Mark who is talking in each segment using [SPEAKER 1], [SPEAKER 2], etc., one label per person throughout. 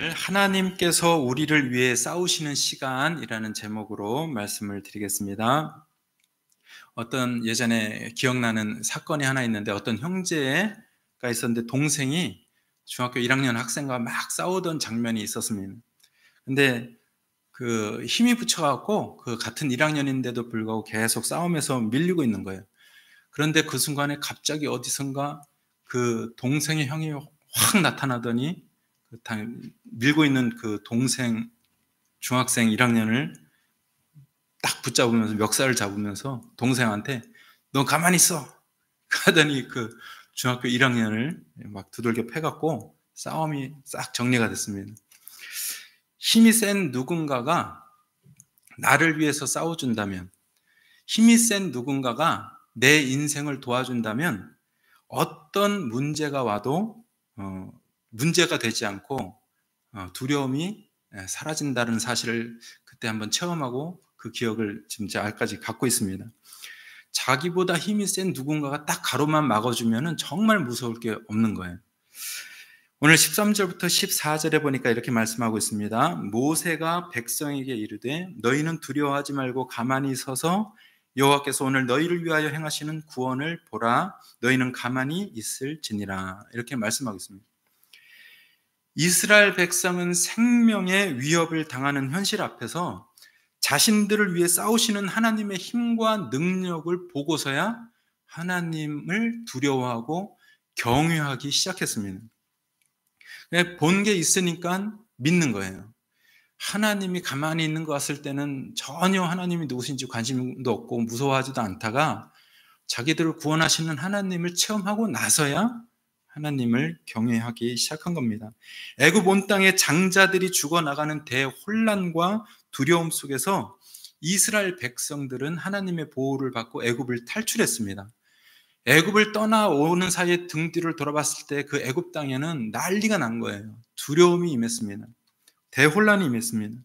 [SPEAKER 1] 오늘 하나님께서 우리를 위해 싸우시는 시간이라는 제목으로 말씀을 드리겠습니다. 어떤 예전에 기억나는 사건이 하나 있는데 어떤 형제가 있었는데 동생이 중학교 1학년 학생과 막 싸우던 장면이 있었습니다. 근데 그 힘이 붙여갖고 그 같은 1학년인데도 불구하고 계속 싸움에서 밀리고 있는 거예요. 그런데 그 순간에 갑자기 어디선가 그 동생의 형이 확 나타나더니 밀고 있는 그 동생 중학생 1학년을 딱 붙잡으면서 멱살을 잡으면서 동생한테 너 가만히 있어 하더니 그 중학교 1학년을 막 두들겨 패갖고 싸움이 싹 정리가 됐습니다. 힘이 센 누군가가 나를 위해서 싸워준다면, 힘이 센 누군가가 내 인생을 도와준다면 어떤 문제가 와도 문제가 되지 않고 두려움이 사라진다는 사실을 그때 한번 체험하고 그 기억을 지금 제 알까지 갖고 있습니다. 자기보다 힘이 센 누군가가 딱 가로만 막아주면 정말 무서울 게 없는 거예요. 오늘 13절부터 14절에 보니까 이렇게 말씀하고 있습니다. 모세가 백성에게 이르되 너희는 두려워하지 말고 가만히 서서 여호와께서 오늘 너희를 위하여 행하시는 구원을 보라. 너희는 가만히 있을지니라. 이렇게 말씀하고 있습니다. 이스라엘 백성은 생명의 위협을 당하는 현실 앞에서 자신들을 위해 싸우시는 하나님의 힘과 능력을 보고서야 하나님을 두려워하고 경외하기 시작했습니다. 본 게 있으니까 믿는 거예요. 하나님이 가만히 있는 것 같을 때는 전혀 하나님이 누구신지 관심도 없고 무서워하지도 않다가 자기들을 구원하시는 하나님을 체험하고 나서야 하나님을 경외하기 시작한 겁니다. 애굽 온 땅의 장자들이 죽어나가는 대혼란과 두려움 속에서 이스라엘 백성들은 하나님의 보호를 받고 애굽을 탈출했습니다. 애굽을 떠나오는 사이에 등 뒤를 돌아봤을 때 그 애굽 땅에는 난리가 난 거예요. 두려움이 임했습니다. 대혼란이 임했습니다.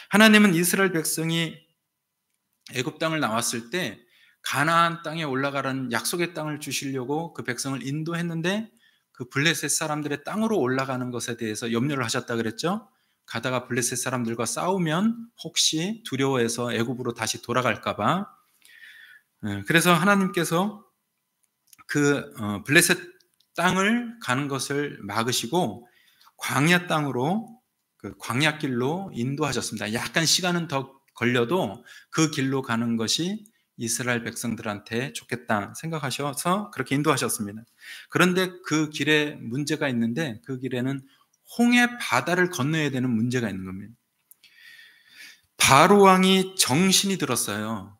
[SPEAKER 1] 하나님은 이스라엘 백성이 애굽 땅을 나왔을 때 가나안 땅에 올라가라는 약속의 땅을 주시려고 그 백성을 인도했는데 그 블레셋 사람들의 땅으로 올라가는 것에 대해서 염려를 하셨다 그랬죠. 가다가 블레셋 사람들과 싸우면 혹시 두려워해서 애굽으로 다시 돌아갈까 봐. 그래서 하나님께서 그 블레셋 땅을 가는 것을 막으시고 광야 땅으로, 그 광야길로 인도하셨습니다. 약간 시간은 더 걸려도 그 길로 가는 것이 이스라엘 백성들한테 좋겠다 생각하셔서 그렇게 인도하셨습니다. 그런데 그 길에 문제가 있는데 그 길에는 홍해 바다를 건너야 되는 문제가 있는 겁니다. 바로 왕이 정신이 들었어요.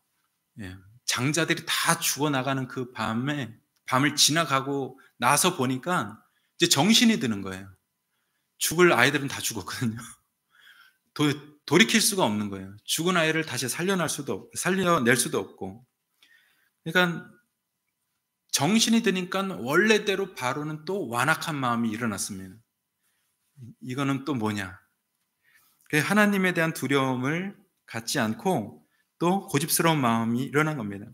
[SPEAKER 1] 장자들이 다 죽어나가는 그 밤을 지나가고 나서 보니까 이제 정신이 드는 거예요. 죽을 아이들은 다 죽었거든요. 돌이킬 수가 없는 거예요. 죽은 아이를 다시 살려낼 수도 없고. 그러니까 정신이 드니까 원래대로 바로는 또 완악한 마음이 일어났습니다. 이거는 또 뭐냐? 하나님에 대한 두려움을 갖지 않고 또 고집스러운 마음이 일어난 겁니다.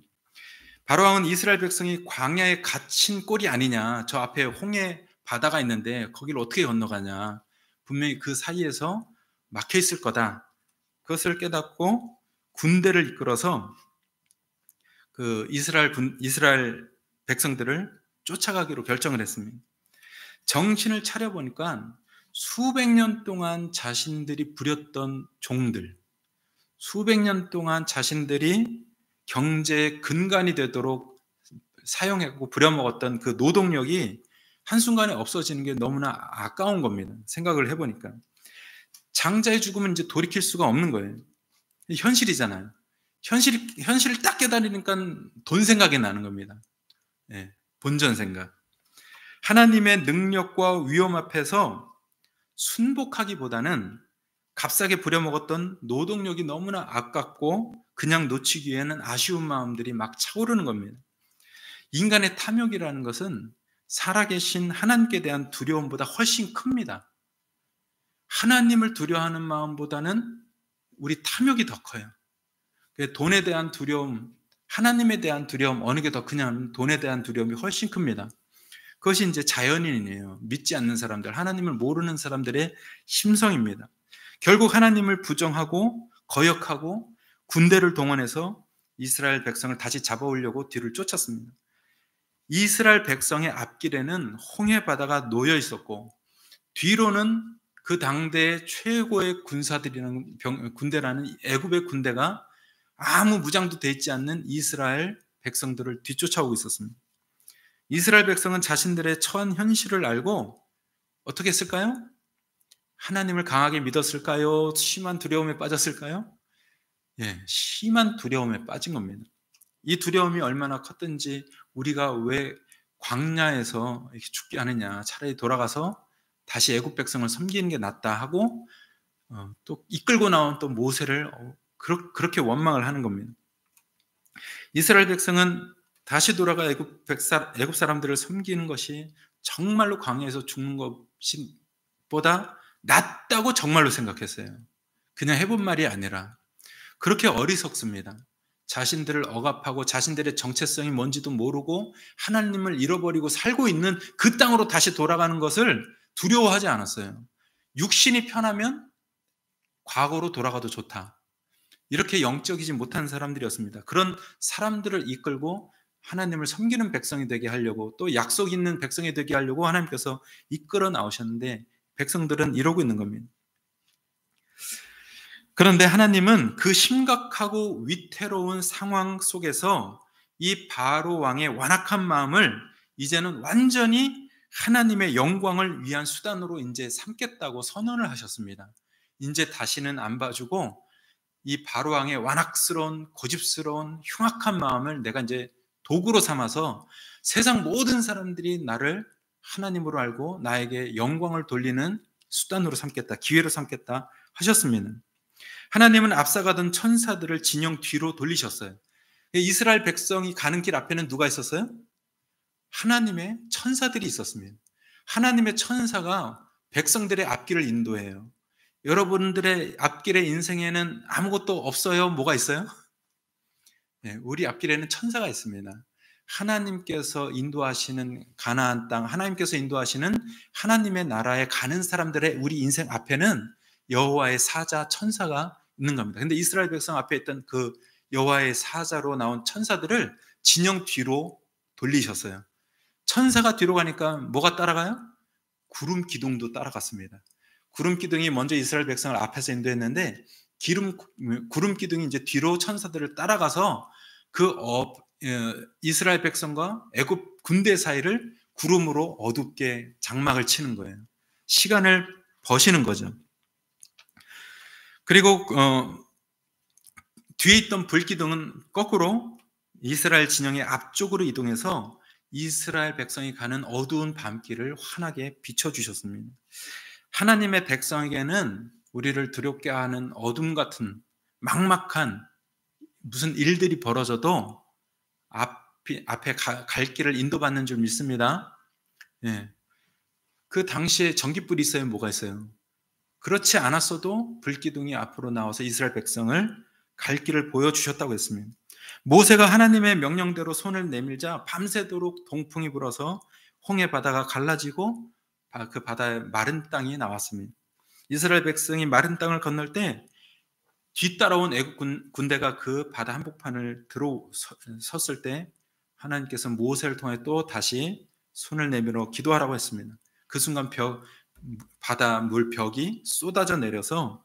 [SPEAKER 1] 바로 왕은 이스라엘 백성이 광야에 갇힌 꼴이 아니냐, 저 앞에 홍해 바다가 있는데 거기를 어떻게 건너가냐, 분명히 그 사이에서 막혀 있을 거다. 그것을 깨닫고 군대를 이끌어서 그 이스라엘 백성들을 쫓아가기로 결정을 했습니다. 정신을 차려보니까 수백 년 동안 자신들이 부렸던 종들, 수백 년 동안 자신들이 경제의 근간이 되도록 사용했고 부려먹었던 그 노동력이 한순간에 없어지는 게 너무나 아까운 겁니다. 생각을 해보니까. 장자의 죽음은 이제 돌이킬 수가 없는 거예요. 현실이잖아요. 현실을 딱 깨달으니까 돈 생각이 나는 겁니다. 본전 생각. 하나님의 능력과 위험 앞에서 순복하기보다는 값싸게 부려먹었던 노동력이 너무나 아깝고 그냥 놓치기에는 아쉬운 마음들이 막 차오르는 겁니다. 인간의 탐욕이라는 것은 살아계신 하나님께 대한 두려움보다 훨씬 큽니다. 하나님을 두려워하는 마음보다는 우리 탐욕이 더 커요. 돈에 대한 두려움, 하나님에 대한 두려움, 어느 게 더 크냐면 돈에 대한 두려움이 훨씬 큽니다. 그것이 이제 자연인이에요. 믿지 않는 사람들, 하나님을 모르는 사람들의 심성입니다. 결국 하나님을 부정하고 거역하고 군대를 동원해서 이스라엘 백성을 다시 잡아오려고 뒤를 쫓았습니다. 이스라엘 백성의 앞길에는 홍해 바다가 놓여 있었고 뒤로는 그 당대의 최고의 군대라는 애굽의 군대가 아무 무장도 돼 있지 않는 이스라엘 백성들을 뒤쫓아오고 있었습니다. 이스라엘 백성은 자신들의 처한 현실을 알고 어떻게 했을까요? 하나님을 강하게 믿었을까요? 심한 두려움에 빠졌을까요? 예, 심한 두려움에 빠진 겁니다. 이 두려움이 얼마나 컸든지 우리가 왜 광야에서 이렇게 죽게 하느냐, 차라리 돌아가서 다시 애굽 백성을 섬기는 게 낫다 하고 또 이끌고 나온 또 모세를 그렇게 원망을 하는 겁니다. 이스라엘 백성은 다시 돌아가 애굽 사람들을 섬기는 것이 정말로 광야에서 죽는 것보다 낫다고 정말로 생각했어요. 그냥 해본 말이 아니라 그렇게 어리석습니다. 자신들을 억압하고 자신들의 정체성이 뭔지도 모르고 하나님을 잃어버리고 살고 있는 그 땅으로 다시 돌아가는 것을 두려워하지 않았어요. 육신이 편하면 과거로 돌아가도 좋다. 이렇게 영적이지 못한 사람들이었습니다. 그런 사람들을 이끌고 하나님을 섬기는 백성이 되게 하려고 또 약속 있는 백성이 되게 하려고 하나님께서 이끌어 나오셨는데 백성들은 이러고 있는 겁니다. 그런데 하나님은 그 심각하고 위태로운 상황 속에서 이 바로 왕의 완악한 마음을 이제는 완전히 하나님의 영광을 위한 수단으로 이제 삼겠다고 선언을 하셨습니다. 이제 다시는 안 봐주고 이 바로 왕의 완악스러운 고집스러운 흉악한 마음을 내가 이제 도구로 삼아서 세상 모든 사람들이 나를 하나님으로 알고 나에게 영광을 돌리는 수단으로 삼겠다, 기회로 삼겠다 하셨습니다. 하나님은 앞서가던 천사들을 진영 뒤로 돌리셨어요. 이스라엘 백성이 가는 길 앞에는 누가 있었어요? 하나님의 천사들이 있었습니다. 하나님의 천사가 백성들의 앞길을 인도해요. 여러분들의 앞길의 인생에는 아무것도 없어요? 뭐가 있어요? 네, 우리 앞길에는 천사가 있습니다. 하나님께서 인도하시는 가나안 땅, 하나님께서 인도하시는 하나님의 나라에 가는 사람들의 우리 인생 앞에는 여호와의 사자 천사가 있는 겁니다. 근데 이스라엘 백성 앞에 있던 그 여호와의 사자로 나온 천사들을 진영 뒤로 돌리셨어요. 천사가 뒤로 가니까 뭐가 따라가요? 구름 기둥도 따라갔습니다. 구름 기둥이 먼저 이스라엘 백성을 앞에서 인도했는데 구름 기둥이 이제 뒤로 천사들을 따라가서 이스라엘 백성과 애굽 군대 사이를 구름으로 어둡게 장막을 치는 거예요. 시간을 버시는 거죠. 그리고 뒤에 있던 불기둥은 거꾸로 이스라엘 진영의 앞쪽으로 이동해서 이스라엘 백성이 가는 어두운 밤길을 환하게 비춰주셨습니다. 하나님의 백성에게는 우리를 두렵게 하는 어둠 같은 막막한 무슨 일들이 벌어져도 앞에 갈 길을 인도받는 줄 믿습니다. 예. 그 당시에 전깃불이 있어요? 뭐가 있어요? 그렇지 않았어도 불기둥이 앞으로 나와서 이스라엘 백성을 갈 길을 보여주셨다고 했습니다. 모세가 하나님의 명령대로 손을 내밀자 밤새도록 동풍이 불어서 홍해 바다가 갈라지고 그 바다에 마른 땅이 나왔습니다. 이스라엘 백성이 마른 땅을 건널 때 뒤따라온 애국 군대가 그 바다 한복판을 섰을 때 하나님께서 모세를 통해 또 다시 손을 내밀어 기도하라고 했습니다. 그 순간 바다 물벽이 쏟아져 내려서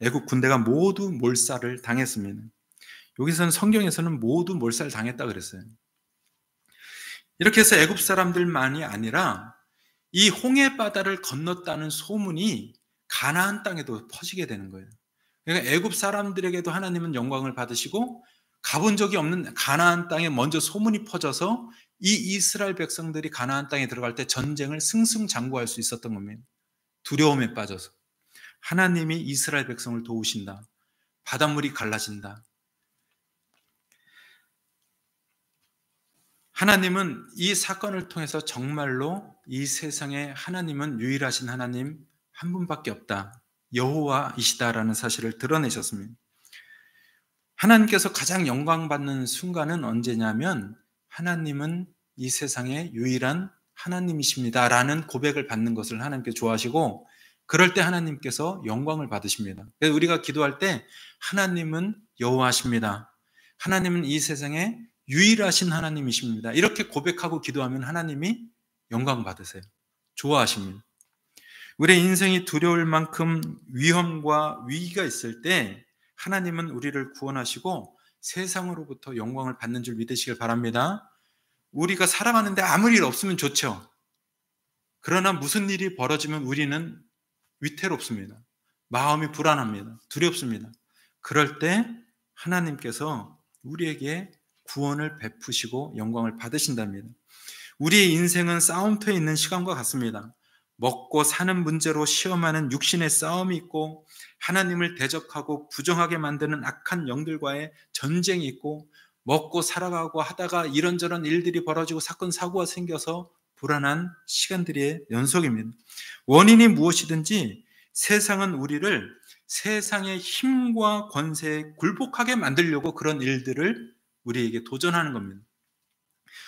[SPEAKER 1] 애국 군대가 모두 몰살을 당했습니다. 여기서는 성경에서는 모두 몰살 당했다 그랬어요. 이렇게 해서 애국 사람들만이 아니라 이 홍해 바다를 건넜다는 소문이 가나안 땅에도 퍼지게 되는 거예요. 그러니까 애굽 사람들에게도 하나님은 영광을 받으시고 가본 적이 없는 가나안 땅에 먼저 소문이 퍼져서 이 이스라엘 백성들이 가나안 땅에 들어갈 때 전쟁을 승승장구할 수 있었던 겁니다. 두려움에 빠져서 하나님이 이스라엘 백성을 도우신다. 바닷물이 갈라진다. 하나님은 이 사건을 통해서 정말로 이 세상에 하나님은 유일하신 하나님 한 분밖에 없다. 여호와이시다라는 사실을 드러내셨습니다. 하나님께서 가장 영광받는 순간은 언제냐면 하나님은 이 세상의 유일한 하나님이십니다라는 고백을 받는 것을 하나님께 좋아하시고, 그럴 때 하나님께서 영광을 받으십니다. 그래서 우리가 기도할 때 하나님은 여호와십니다, 하나님은 이 세상에 유일하신 하나님이십니다, 이렇게 고백하고 기도하면 하나님이 영광 받으세요. 좋아하십니다. 우리의 인생이 두려울 만큼 위험과 위기가 있을 때 하나님은 우리를 구원하시고 세상으로부터 영광을 받는 줄 믿으시길 바랍니다. 우리가 살아가는데 아무 일 없으면 좋죠. 그러나 무슨 일이 벌어지면 우리는 위태롭습니다. 마음이 불안합니다. 두렵습니다. 그럴 때 하나님께서 우리에게 구원을 베푸시고 영광을 받으신답니다. 우리의 인생은 싸움터에 있는 시간과 같습니다. 먹고 사는 문제로 시험하는 육신의 싸움이 있고, 하나님을 대적하고 부정하게 만드는 악한 영들과의 전쟁이 있고, 먹고 살아가고 하다가 이런저런 일들이 벌어지고 사건 사고가 생겨서 불안한 시간들의 연속입니다. 원인이 무엇이든지 세상은 우리를 세상의 힘과 권세에 굴복하게 만들려고 그런 일들을 우리에게 도전하는 겁니다.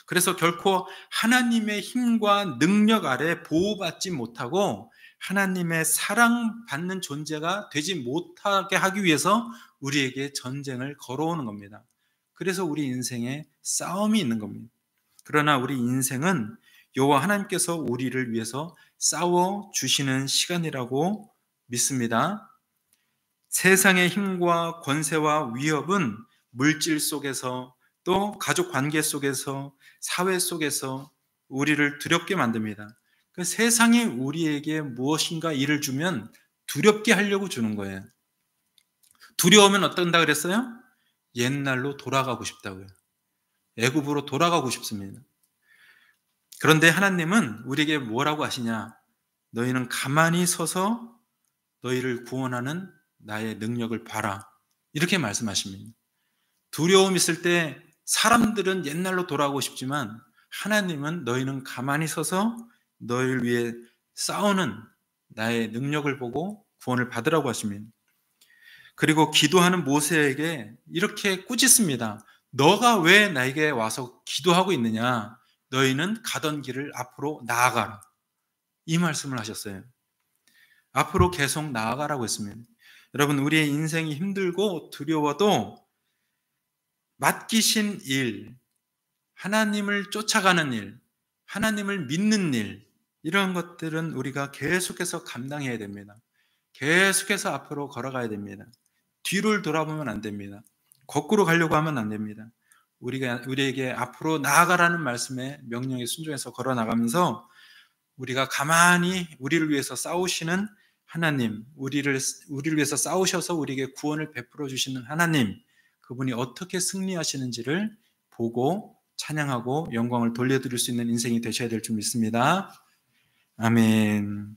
[SPEAKER 1] 그래서 결코 하나님의 힘과 능력 아래 보호받지 못하고 하나님의 사랑받는 존재가 되지 못하게 하기 위해서 우리에게 전쟁을 걸어오는 겁니다. 그래서 우리 인생에 싸움이 있는 겁니다. 그러나 우리 인생은 여호와 하나님께서 우리를 위해서 싸워 주시는 시간이라고 믿습니다. 세상의 힘과 권세와 위협은 물질 속에서, 또 가족 관계 속에서, 사회 속에서 우리를 두렵게 만듭니다. 그 세상이 우리에게 무엇인가 일을 주면 두렵게 하려고 주는 거예요. 두려우면 어떤다 그랬어요? 옛날로 돌아가고 싶다고요. 애굽으로 돌아가고 싶습니다. 그런데 하나님은 우리에게 뭐라고 하시냐? 너희는 가만히 서서 너희를 구원하는 나의 능력을 봐라, 이렇게 말씀하십니다. 두려움 있을 때 사람들은 옛날로 돌아가고 싶지만 하나님은 너희는 가만히 서서 너희를 위해 싸우는 나의 능력을 보고 구원을 받으라고 하십니다. 그리고 기도하는 모세에게 이렇게 꾸짖습니다. 너가 왜 나에게 와서 기도하고 있느냐? 너희는 가던 길을 앞으로 나아가라, 이 말씀을 하셨어요. 앞으로 계속 나아가라고 했습니다. 여러분, 우리의 인생이 힘들고 두려워도 맡기신 일, 하나님을 쫓아가는 일, 하나님을 믿는 일, 이런 것들은 우리가 계속해서 감당해야 됩니다. 계속해서 앞으로 걸어가야 됩니다. 뒤를 돌아보면 안 됩니다. 거꾸로 가려고 하면 안 됩니다. 우리에게 앞으로 나아가라는 말씀에 명령에 순종해서 걸어 나가면서 우리가 가만히 우리를 위해서 싸우시는 하나님, 우리를 위해서 싸우셔서 우리에게 구원을 베풀어 주시는 하나님, 그분이 어떻게 승리하시는지를 보고 찬양하고 영광을 돌려드릴 수 있는 인생이 되셔야 될 줄 믿습니다. 아멘.